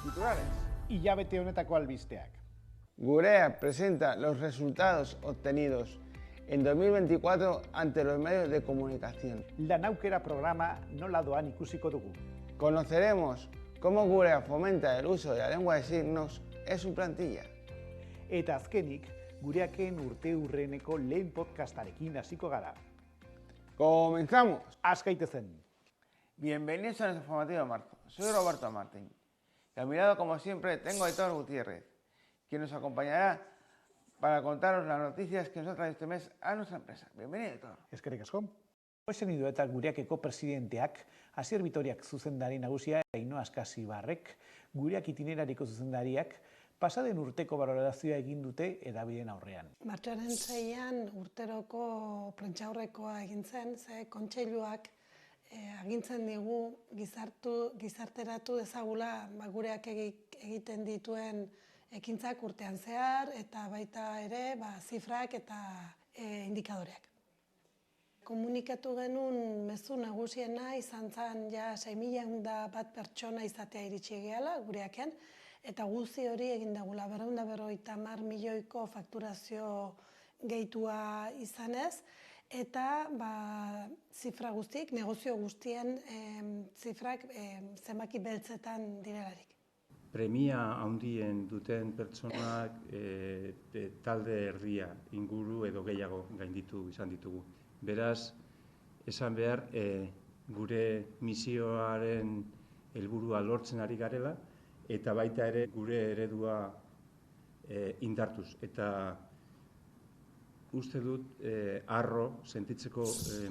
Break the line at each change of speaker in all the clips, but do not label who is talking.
Titulares. Hilabete honetako albisteak.
Gurea presenta los resultados obtenidos en 2024 ante los medios de comunicación.
Lan aukera programa nola doan ikusiko dugu.
Conoceremos cómo Gurea fomenta el uso de la lengua de signos en su plantilla.
Eta azkenik, gureaken urteurreneko lehen podcastarekin hasiko gara.
¡Comenzamos!
Az gaitezen.
Bienvenidos a nuestro informativo de marzo. Soy Roberto Martín. Y a mi lado, como siempre, tengo a Aitor Gutiérrez, quien nos acompañará para contaros las noticias que nos ha traído este mes a nuestra empresa. Bienvenido, Aitor.
Eskerrik asko. Esan idu eta gureakeko presidenteak, Asier Vitoriak zuzendari nagusia, Ainhoa Askasibarrek, gureak itinerariko zuzendariak, pasaden urteko balorazioa egin dute hedabideen aurrean.
Martxoaren 6an urteroko prentsaurrekoa egin zen, ze kontseiluak agintzen digu gizarteratu dezagula gureak egiten dituen ekintzak urtean zehar eta baita ere zifrak eta indikadoreak. Komunikatu genuen mezu nagusiena izan zen 6.101 pertsona izatea iritsi gehala gureaken, eta guzti hori egin dugula 250 milioiko fakturazio gehitua izanez, eta zifra guztiek, negozio guztien zifrak zenbaki beltzetan direlarik.
Premia handien duten pertsonak talde erdia inguru edo gehiago gainditu izan ditugu. Beraz, esan behar, gure misioaren helburua lortzen ari garela, eta baita ere gure eredua indartuz. Eta uste dut harro sentitzeko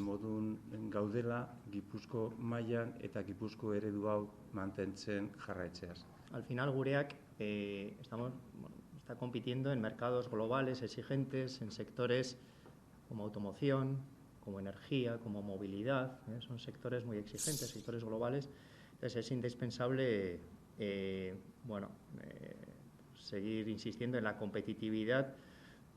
modun gaudela Gipuzko mailan eta Gipuzko eredu hau mantentzen jarraitzeaz.
Al final Gureak está compitiendo en mercados globales exigentes, en sectores como automoción, como energía, como movilidad, son sectores muy exigentes, sectores globales. Entonces es indispensable seguir insistiendo en la competitividad,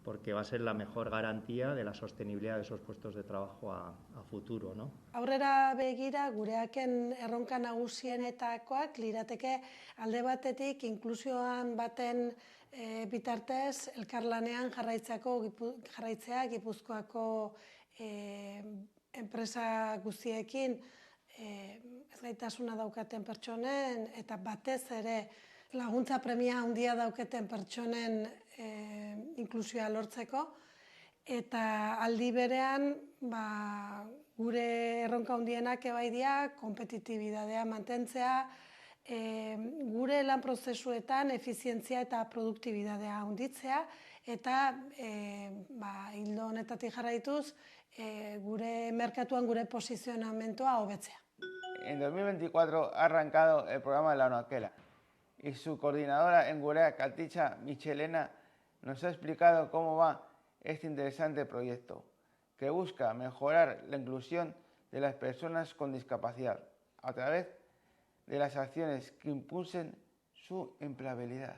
porque va a ser la mejor garantía de la sostenibilidad de esos puestos de trabajo a futuro, ¿no?
Aurrera begira, gureaken erronka nagusienetakoak lirateke alde batetik inklusioan baten bitartez elkarlanean jarraitzea Gipuzkoako enpresa guztiekin ezgaitasuna daukaten pertsonen eta batez ere laguntza premia handia dauketen pertsonen inklusioa lortzeko, eta aldi berean gure erronka handienak dira konpetitibitatea mantentzea, gure lan prozesuetan efizientzia eta produktibitatea handitzea, eta ildo honetatik jarraituz gure merkatuan gure posizionamentoa hobetzea.
En 2024 ha arrancado el programa de la Nauquera y su coordinadora en Gurea, Katicha Michelena, nos ha explicado cómo va este interesante proyecto, que busca mejorar la inclusión de las personas con discapacidad a través de las acciones que impulsen su empleabilidad.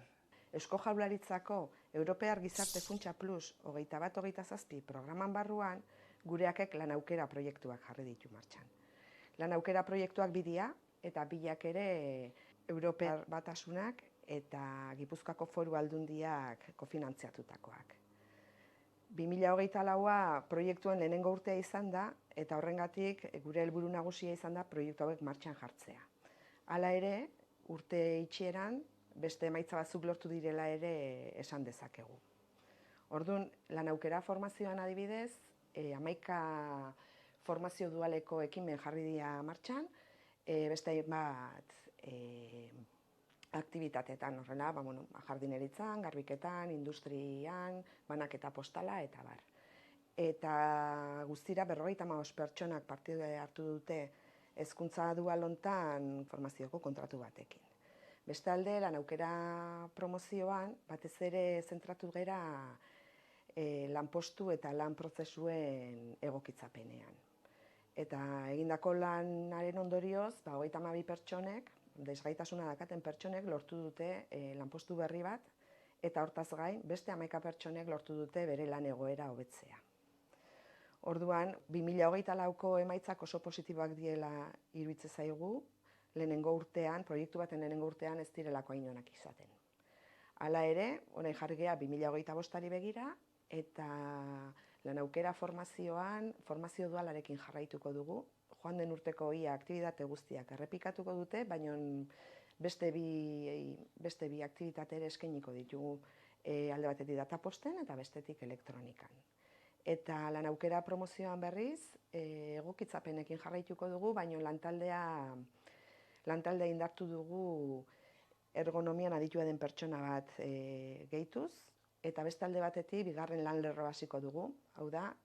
Eusko Jaurlaritzako Europear Gizarte Funtsa Plus 21-27 programan barruan Gureakek lan aukera proiektuak jarri ditu martxan. Lan aukera proiektuak bidea eta bilak ere Europear Batasunak eta Gipuzkoako Foru Aldundiak kofinantziatutakoak. 2024a proiektuen lehenengo urtea izan da eta horrengatik gure helburu nagusia izan da proiektu hauek martxan jartzea. Hala ere, urte itxieran beste emaitza batzuk lortu direla ere esan dezakegu. Orduan, lan aukera formazioan adibidez, 11 formazio dualeko ekimen jarri dira martxan, beste aktibitateetan horrela, jardineritzan, garbiketan, industrian, banaketa postala eta bar. Eta guztira 55 pertsonak parte hartu dute hezkuntza dual hontan formazioko kontratu batekin. Bestalde, lan aukera promozioan, batez ere zentratu gera lanpostu eta lan prozesuen egokitzapenean. Eta egindako lanaren ondorioz, 32 pertsonek, desgaitasuna dakaten pertsonek lortu dute lanpostu berri bat, eta hortaz gain, beste 11 pertsonek lortu dute bere lan egoera hobetzea. Orduan, 2024ko emaitzak oso positiboak diela iruditzen zaigu, lehenengo urtean, proiektu baten lehenengo urtean ez direlako hain onak izaten. Hala ere, orain jarri gea 2025 begira, eta lan aukera formazioan, formazio dualarekin jarraituko dugu. Joan den urteko ia aktibitate guztiak errepikatuko dute, baina beste bi aktibitate ere eskainiko ditugu, alde batetik dataposten eta bestetik elektronikan. Eta lan aukera promozioan berriz, egokitzapenekin jarraituko dugu, baina lantaldea indartu dugu ergonomian aditua den pertsona bat gehituz, eta beste alde batetik bigarren lan lerro hasiko dugu, hau da,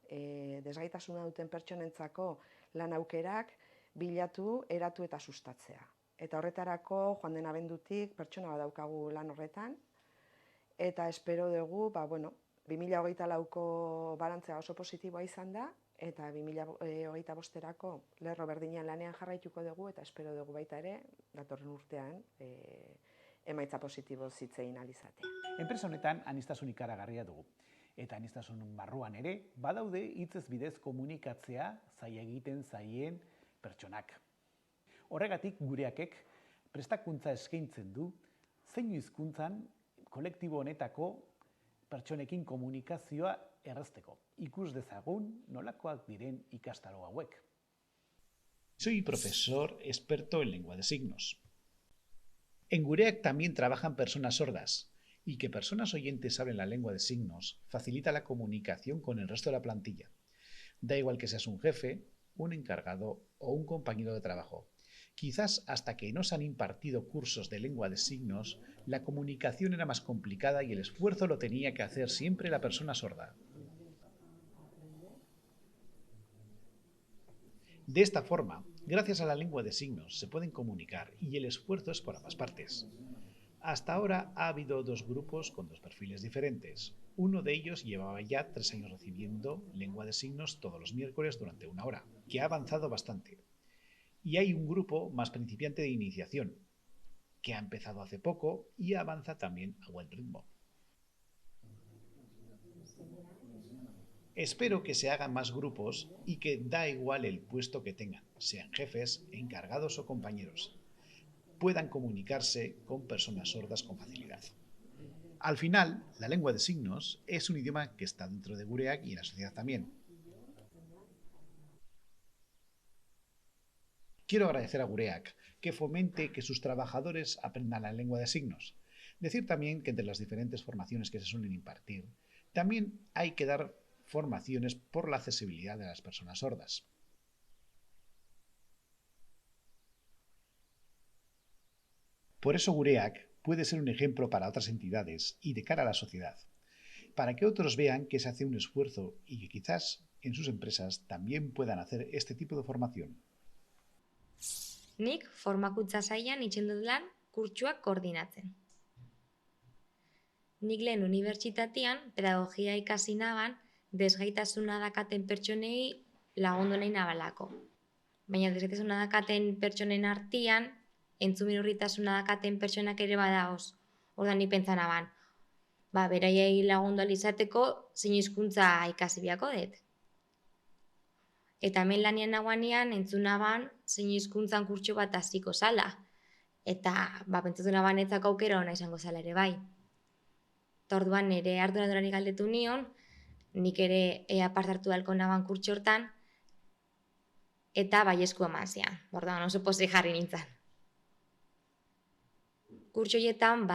desgaitasuna duten pertsonentzako lan aukerak bilatu, eratu eta sustatzea. Eta horretarako, joan den abendutik, pertsona bat daukagu lan horretan, eta espero dugu, 2024ko balantzea oso positiboa izan da, eta 2025erako lerro berdinean lanean jarraituko dugu, eta espero dugu baita ere, datorren urtean, emaitza positibo zitzein alizatea.
Enpresa honetan aniztasun ikaragarria dugu. Eta aniztasun barruan ere, badaude hitzez bidez komunikatzea zaila egiten zaien pertsonak. Horregatik gureakek prestakuntza eskaintzen du, zein hizkuntzan kolektibo honetako pertsonekin komunikazioa errazteko. Ikus dezagun nolakoak diren ikastaro hauek. Soy profesor experto en lengua de signos. En Gureak también trabajan personas sordas, y que personas oyentes hablen la lengua de signos facilita la comunicación con el resto de la plantilla. Da igual que seas un jefe, un encargado o un compañero de trabajo. Quizás hasta que no se han impartido cursos de lengua de signos, la comunicación era más complicada y el esfuerzo lo tenía que hacer siempre la persona sorda. De esta forma, gracias a la lengua de signos se pueden comunicar y el esfuerzo es por ambas partes. Hasta ahora ha habido dos grupos con dos perfiles diferentes. Uno de ellos llevaba ya 3 años recibiendo lengua de signos todos los miércoles durante 1 hora, que ha avanzado bastante. Y hay un grupo más principiante de iniciación, que ha empezado hace poco y avanza también a buen ritmo. Espero que se hagan más grupos y que da igual el puesto que tengan, sean jefes, encargados o compañeros, puedan comunicarse con personas sordas con facilidad. Al final, la lengua de signos es un idioma que está dentro de Gureak y en la sociedad también. Quiero agradecer a Gureak que fomente que sus trabajadores aprendan la lengua de signos. Decir también que entre las diferentes formaciones que se suelen impartir, también hay que dar formaciones por la accesibilidad de las personas sordas. Por eso Gureak puede ser un ejemplo para otras entidades y de cara a la sociedad, para que otros vean que se hace un esfuerzo y que quizás en sus empresas también puedan hacer este tipo de formación.
Nik formakuntza sailan itzen dut lan kurtsuak koordinatzen. Nik lehen unibertsitatean pedagogia ikasi naban desgaitasuna dakaten pertsonei lagundu nahi nabalako. Baina desgaitasuna dakaten pertsonen artean entzumen urritasuna dakaten pertsonak ere badaoz. Ordan ni pentsa naban, beraiei lagundu ahal izateko zein hizkuntza ikasi biako dut. Eta hemen lanian nagoanean entzunaban zein hizkuntzan kurtso bat hasiko zala. Eta pentsatu naban etzako aukera ona izango zala ere bai. Eta orduan nire arduradunari galdetu nion, nik ere ea parte hartu dalko naban kurtso hortan, eta baiezkoa eman zian. Orduan oso pozik jarri nintzen. Kurtso horietan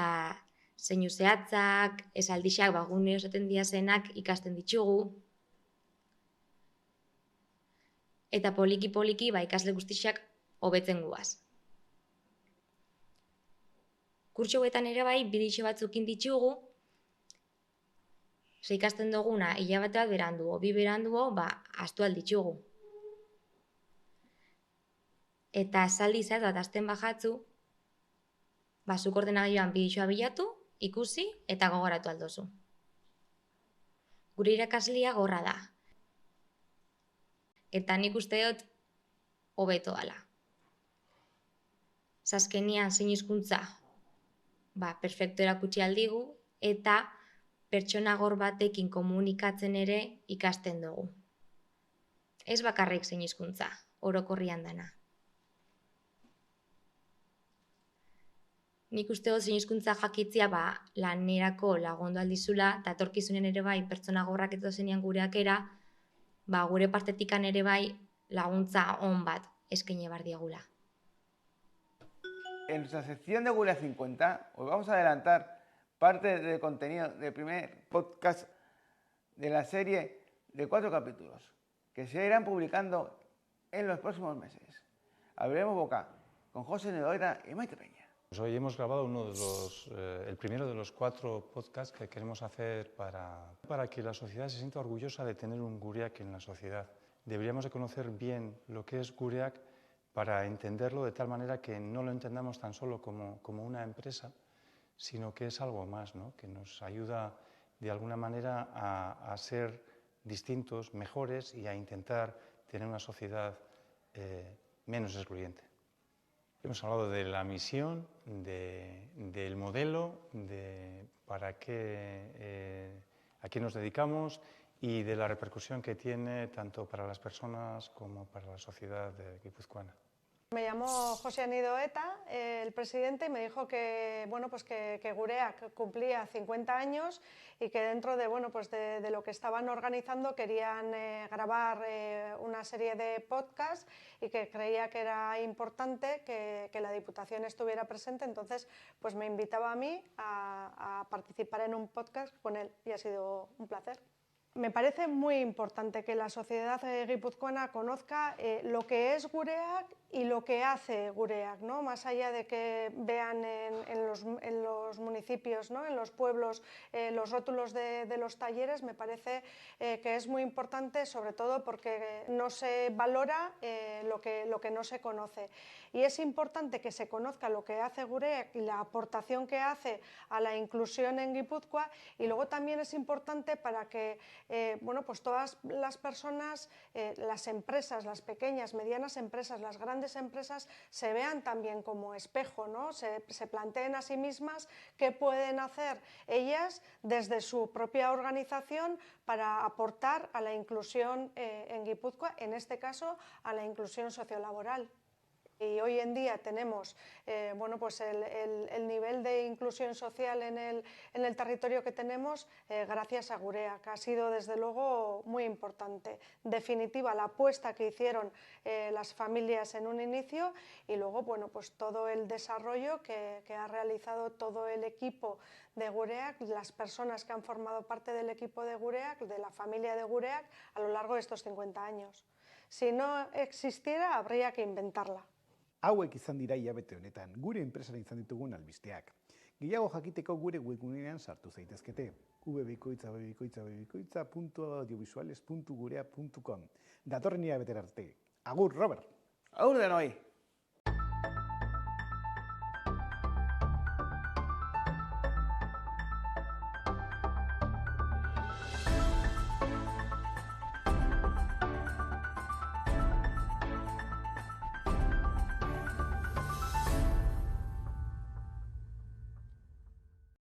zeinu zehatzak, esaldixak, gune esaten diazenak ikasten ditugu. Eta poliki-poliki ikasle guztiak hobetzen guaz. Kurtso hauetan ere bidixo batzukin ditugu, ze ikasten duguna hilabete bat beranduo, 2 beranduo, ahaztu alditugu. Eta esaldi zehatz bat hasten bajatzu, zuk ordenagailuan bidixoa bilatu, ikusi eta gogoratu aldozu. Gure irakaslia gorra da. Eta nik uste dut hobeto dela. Azkenean zein hizkuntza perfekto erakutsi aldigu eta pertsona gor batekin komunikatzen ere ikasten dugu. Ez bakarrik zein hizkuntza, orokorrian dana. nik uste dut zein hizkuntza jakitzia lanerako lagundu aldizula, eta etorkizunen ere bai pertsona gorrak eto zenean gureakera, gure partetikan ere bai laguntza on bat eskaini behar diegula.
En nuestra sección de Gurea 50 os vamos a adelantar parte del contenido del primer podcast de la serie de 4 capítulos que se irán publicando en los próximos meses. Abriremos boca con José Nedoira y Maite Peña.
Pues hoy hemos grabado el primero de los 4 podcasts que queremos hacer para que la sociedad se sienta orgullosa de tener un gureak en la sociedad. Deberíamos de conocer bien lo que es gureak para entenderlo de tal manera que no lo entendamos tan solo como una empresa, sino que es algo más, ¿no? Que nos ayuda de alguna manera a ser distintos, mejores y a intentar tener una sociedad menos excluyente. Hemos hablado de la misión, del modelo, a qué nos dedicamos y de la repercusión que tiene tanto para las personas como para la sociedad guipuzcoana.
Me llamó José Nidoeta, el presidente, y me dijo que, que Gureak cumplía 50 años y que dentro de lo que estaban organizando querían grabar una serie de podcasts y que creía que era importante que la Diputación estuviera presente. Entonces pues me invitaba a mí a participar en un podcast con él y ha sido un placer. Me parece muy importante que la sociedad guipuzcoana conozca lo que es Gureak y lo que hace Gureak, ¿no? Más allá de que vean en los municipios, ¿no? En los pueblos, los rótulos de los talleres, me parece que es muy importante, sobre todo porque no se valora lo que no se conoce. Y es importante que se conozca lo que hace Gureak y la aportación que hace a la inclusión en Guipúzcoa, y luego también es importante para que todas las personas, las empresas, las pequeñas, medianas empresas, las grandes empresas se vean también como espejo, ¿no? Se planteen a sí mismas qué pueden hacer ellas desde su propia organización para aportar a la inclusión en Guipúzcoa, en este caso a la inclusión sociolaboral. Y hoy en día tenemos el nivel de inclusión social en el territorio que tenemos gracias a Gureak, que ha sido desde luego muy importante. Definitiva, la apuesta que hicieron las familias en un inicio y luego todo el desarrollo que ha realizado todo el equipo de Gureak, las personas que han formado parte del equipo de Gureak, de la familia de Gureak, a lo largo de estos 50 años. Si no existiera, habría que inventarla.
Hauek izan dira hilabete honetan, gure enpresaren izan ditugun albisteak. Gehiago jakiteko gure webgunean sartu zaitezkete, www.audiovisuales.gurea.com. Datorren hilabetera arte. Agur, Robert!
Agur denoi!